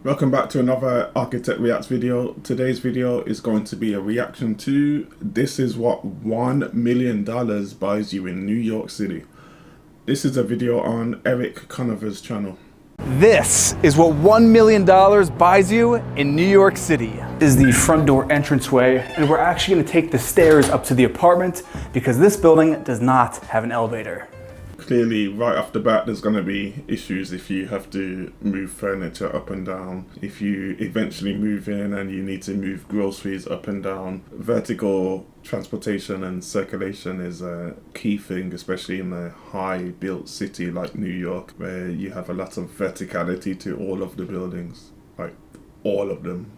Welcome back to another Architect Reacts video. Today's video is going to be a reaction to This Is What $1 Million Buys You in New York City. This is a video on Erik Conover's channel. This is what $1 million buys you in New York City. This is the front door entranceway, and we're actually gonna take the stairs up to the apartment because this building does not have an elevator. Clearly, right off the bat, there's going to be issues if you have to move furniture up and down. If you eventually move in and you need to move groceries up and down, vertical transportation and circulation is a key thing, especially in a high-built city like New York, where you have a lot of verticality to all of the buildings, like all of them.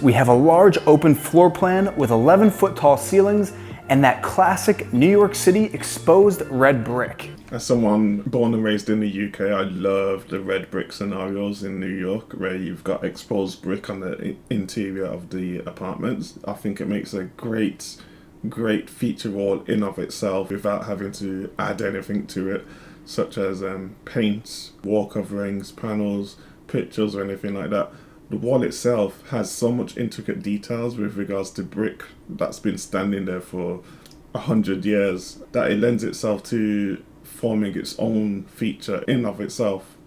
We have a large open floor plan with 11-foot tall ceilings and that classic New York City exposed red brick. As someone born and raised in the UK, I love the red brick scenarios in New York where you've got exposed brick on the interior of the apartments. I think it makes a great feature wall in of itself without having to add anything to it, such as paints, wall coverings, panels, pictures or anything like that. The wall itself has so much intricate details with regards to brick that's been standing there for 100 years that it lends itself to forming its own feature in of itself.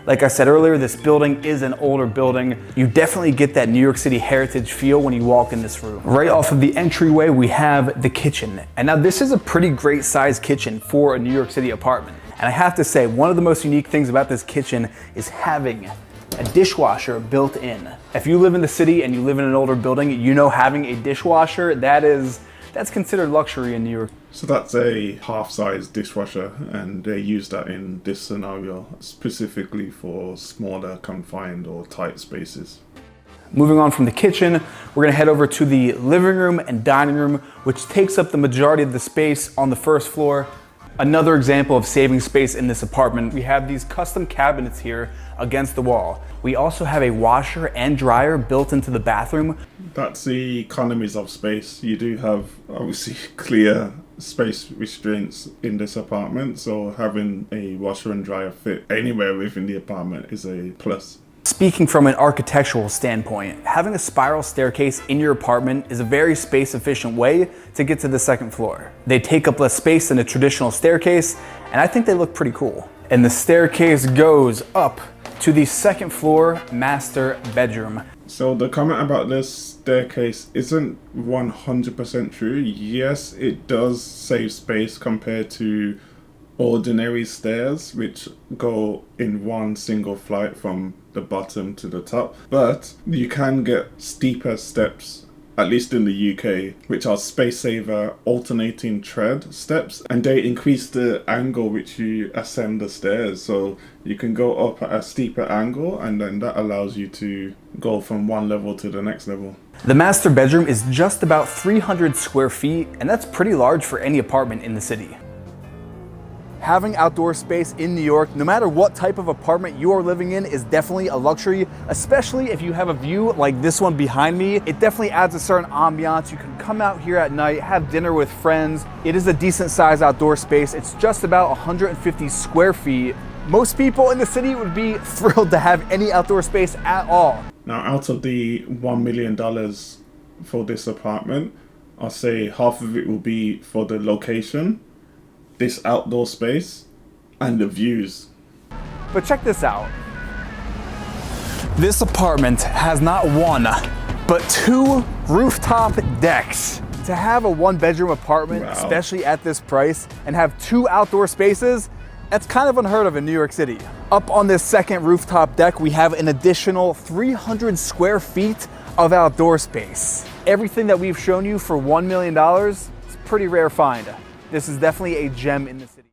Like I said earlier, this building is an older building. You definitely get that New York City heritage feel when you walk in this room. Right off of the entryway, we have the kitchen. And now this is a pretty great sized kitchen for a New York City apartment. And I have to say, one of the most unique things about this kitchen is having a dishwasher built in. If you live in the city and you live in an older building, you know having a dishwasher, that's considered luxury in New York. So that's a half-size dishwasher, and they use that in this scenario specifically for smaller, confined or tight spaces. Moving on from the kitchen, we're gonna head over to the living room and dining room, which takes up the majority of the space on the first floor. Another example of saving space in this apartment, we have these custom cabinets here against the wall. We also have a washer and dryer built into the bathroom. That's the economies of space. You do have obviously clear space restraints in this apartment, so having a washer and dryer fit anywhere within the apartment is a plus. Speaking from an architectural standpoint, having a spiral staircase in your apartment is a very space-efficient way to get to the second floor. They take up less space than a traditional staircase, and I think they look pretty cool. And the staircase goes up to the second floor master bedroom. So the comment about this staircase isn't 100% true. Yes, it does save space compared to ordinary stairs, which go in one single flight from the bottom to the top, but you can get steeper steps, at least in the UK, which are space saver alternating tread steps, and they increase the angle which you ascend the stairs, so you can go up at a steeper angle, and then that allows you to go from one level to the next level. The master bedroom is just about 300 square feet, and that's pretty large for any apartment in the city. Having outdoor space in New York, no matter what type of apartment you are living in, is definitely a luxury, especially if you have a view like this one behind me. It definitely adds a certain ambiance. You can come out here at night, have dinner with friends. It is a decent sized outdoor space. It's just about 150 square feet. Most people in the city would be thrilled to have any outdoor space at all. Now, out of the $1 million for this apartment, I'll say half of it will be for the location, this outdoor space, and the views. But check this out. This apartment has not one, but two rooftop decks. To have a one-bedroom apartment, wow, especially at this price, and have two outdoor spaces, that's kind of unheard of in New York City. Up on this second rooftop deck, we have an additional 300 square feet of outdoor space. Everything that we've shown you for $1 million is a pretty rare find. This is definitely a gem in the city.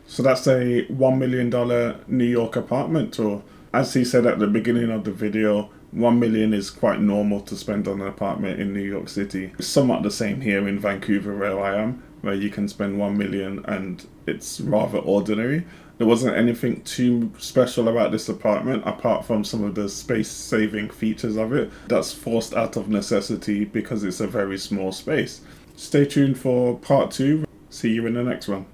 So that's a $1 million New York apartment tour. As he said at the beginning of the video, $1 million is quite normal to spend on an apartment in New York City. It's somewhat the same here in Vancouver where I am, where you can spend $1 million and it's rather ordinary. There wasn't anything too special about this apartment apart from some of the space-saving features of it. That's forced out of necessity because it's a very small space. Stay tuned for part 2. See you in the next one.